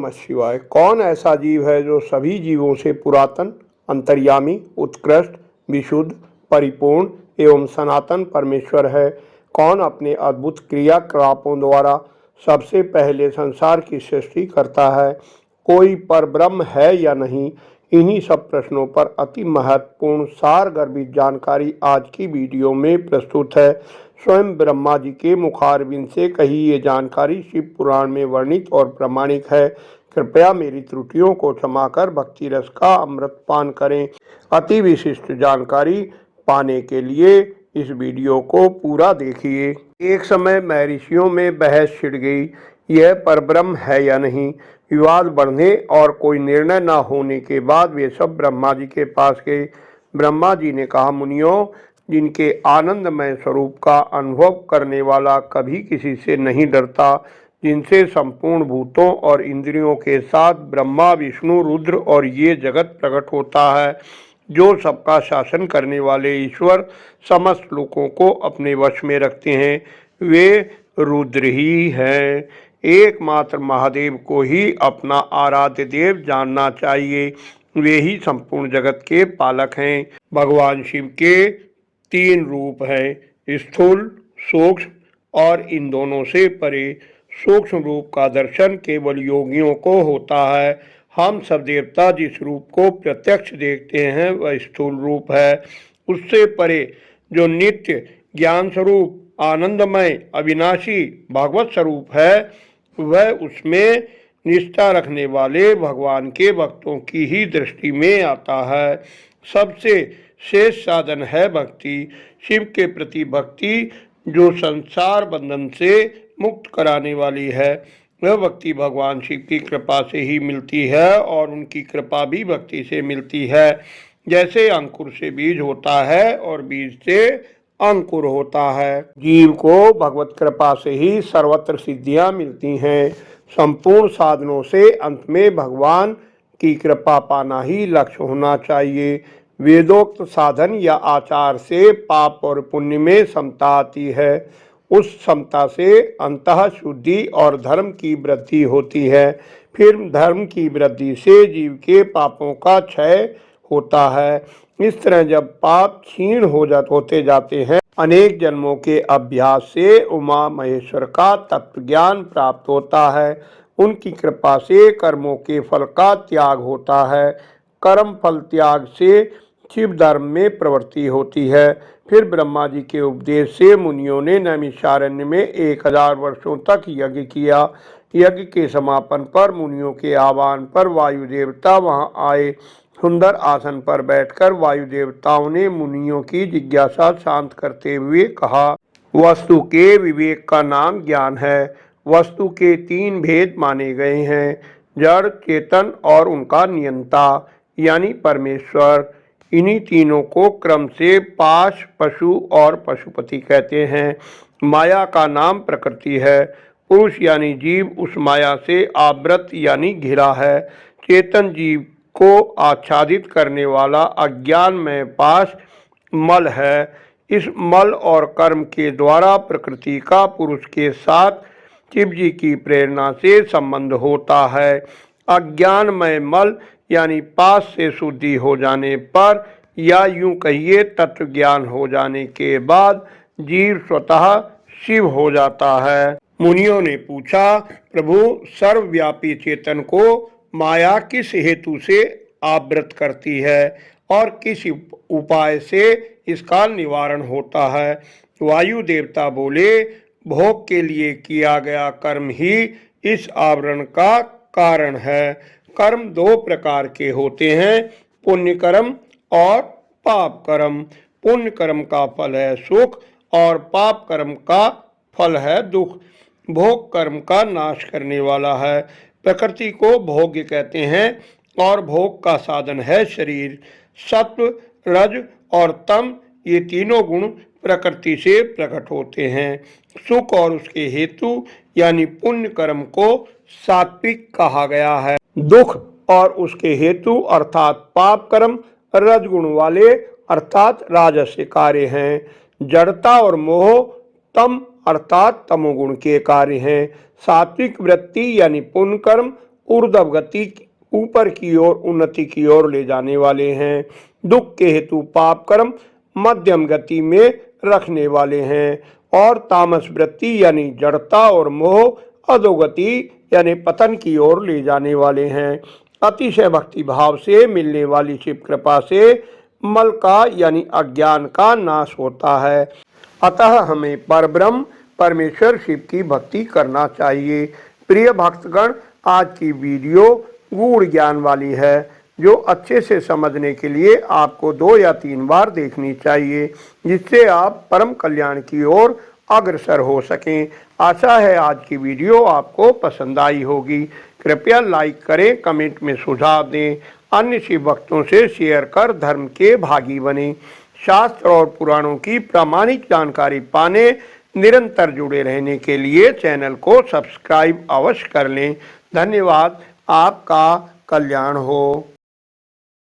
नमः शिवाय। कौन ऐसा जीव है जो सभी जीवों से पुरातन, अंतर्यामी, उत्कृष्ट, विशुद्ध, परिपूर्ण एवं सनातन परमेश्वर है? कौन अपने अद्भुत क्रियाकलापों द्वारा सबसे पहले संसार की सृष्टि करता है? कोई परब्रह्म है या नहीं? इन्हीं सब प्रश्नों पर अति महत्वपूर्ण सारगर्भित जानकारी आज की वीडियो में प्रस्तुत है। स्वयं ब्रह्मा जी के मुखारबिंद से कही ये जानकारी शिव पुराण में वर्णित और प्रमाणिक है। कृपया मेरी त्रुटियों को क्षमा कर भक्ति रस का अमृत पान करें। अति विशिष्ट जानकारी पाने के लिए इस वीडियो को पूरा देखिए। एक समय महर्षियों में बहस छिड़ गई, यह परब्रह्म है या नहीं। विवाद बढ़ने और कोई निर्णय न होने के बाद वे सब ब्रह्मा जी के पास गए। ब्रह्मा जी ने कहा, मुनियों, जिनके आनंदमय स्वरूप का अनुभव करने वाला कभी किसी से नहीं डरता, जिनसे संपूर्ण भूतों और इंद्रियों के साथ ब्रह्मा, विष्णु, रुद्र और ये जगत प्रकट होता है, जो सबका शासन करने वाले ईश्वर समस्त लोगों को अपने वश में रखते हैं, वे रुद्र ही हैं। एकमात्र महादेव को ही अपना आराध्य देव जानना चाहिए। वे ही संपूर्ण जगत के पालक हैं। भगवान शिव के 3 रूप हैं, स्थूल, सूक्ष्म और इन दोनों से परे। सूक्ष्म रूप का दर्शन केवल योगियों को होता है। हम सब देवता जिस रूप को प्रत्यक्ष देखते हैं वह स्थूल रूप है। उससे परे जो नित्य ज्ञान स्वरूप, आनंदमय, अविनाशी भगवत स्वरूप है, वह उसमें निष्ठा रखने वाले भगवान के भक्तों की ही दृष्टि में आता है। सबसे शेष साधन है भक्ति। शिव के प्रति भक्ति जो संसार बंधन से मुक्त कराने वाली है, वह भक्ति भगवान शिव की कृपा से ही मिलती है और उनकी कृपा भी भक्ति से मिलती है। जैसे अंकुर से बीज होता है और बीज से अंकुर होता है। जीव को भगवत कृपा से ही सर्वत्र सिद्धियां मिलती हैं। संपूर्ण साधनों से अंत में भगवान की कृपा पाना ही लक्ष्य होना चाहिए। वेदोक्त साधन या आचार से पाप और पुण्य में समता आती है। उस समता से अंतः शुद्धि और धर्म की वृद्धि होती है। फिर धर्म की वृद्धि से जीव के पापों का क्षय होता है। इस तरह जब पाप क्षीण होते जाते हैं, अनेक जन्मों के अभ्यास से उमा महेश्वर का तत्व ज्ञान प्राप्त होता है। उनकी कृपा से कर्मों के फल का त्याग होता है। कर्म फल त्याग से शिव धर्म में प्रवृत्ति होती है। फिर ब्रह्मा जी के उपदेश से मुनियों ने नैमिषारण्य में 1000 वर्षों तक यज्ञ किया। यज्ञ के समापन पर मुनियों के आह्वान पर वायु देवता वहां आए। सुंदर आसन पर बैठकर वायु देवताओं ने मुनियों की जिज्ञासा शांत करते हुए कहा, वस्तु के विवेक का नाम ज्ञान है। वस्तु के 3 भेद माने गए हैं, जड़, चेतन और उनका नियंता यानी परमेश्वर। इन्हीं तीनों को क्रम से पाश, पशु और पशुपति कहते हैं। माया का नाम प्रकृति है। पुरुष यानी जीव उस माया से आवृत यानी घिरा है। चेतन जीव को आच्छादित करने वाला अज्ञान में पाश मल है। इस मल और कर्म के द्वारा प्रकृति का पुरुष के साथ शिव जी की प्रेरणा से संबंध होता है। अज्ञानमय मल यानी पास से शुद्धि हो जाने पर या यूं कहिए तत्व ज्ञान हो जाने के बाद जीव स्वतः शिव हो जाता है। मुनियों ने पूछा, प्रभु, सर्वव्यापी चेतन को माया किस हेतु से आवृत करती है और किस उपाय से इसका निवारण होता है? वायु देवता बोले, भोग के लिए किया गया कर्म ही इस आवरण का कारण है। कर्म 2 प्रकार के होते हैं, पुण्य कर्म और पाप कर्म। पुण्य कर्म का फल है सुख और पाप कर्म का फल है दुख। भोग कर्म का नाश करने वाला है। प्रकृति को भोग्य कहते हैं और भोग का साधन है शरीर। सत्व, रज और तम ये तीनों गुण प्रकृति से प्रकट होते हैं। सुख और उसके हेतु यानी पुण्य कर्म को सात्विक कहा गया है। दुख और उसके हेतु अर्थात पाप कर्म रजगुण वाले अर्थात राजस्य कार्य हैं। जड़ता और मोह तम अर्थात तमोगुण के कार्य हैं। सात्विक वृत्ति यानी पुण्य कर्म ऊर्ध्व गति ऊपर की ओर उन्नति की ओर ले जाने वाले हैं। दुख के हेतु पाप कर्म मध्यम गति में रखने वाले हैं और तामस वृत्ति यानी जड़ता और मोह अधोगति यानी पतन की ओर ले जाने वाले हैं। अतिशय भक्ति भाव से मिलने वाली शिव कृपा से मल का यानी अज्ञान का नाश होता है। अतः हमें परब्रह्म परमेश्वर शिव की भक्ति करना चाहिए। प्रिय भक्तगण, आज की वीडियो गूढ़ ज्ञान वाली है, जो अच्छे से समझने के लिए आपको 2 या 3 बार देखनी चाहिए, जिससे आप परम कल्याण की ओर अग्रसर हो सकें। आशा है आज की वीडियो आपको पसंद आई होगी। कृपया लाइक करें, कमेंट में सुझाव दें, अन्य शिव भक्तों से शेयर कर धर्म के भागी बने। शास्त्र और पुराणों की प्रामाणिक जानकारी पाने निरंतर जुड़े रहने के लिए चैनल को सब्सक्राइब अवश्य कर लें। धन्यवाद। आपका कल्याण हो।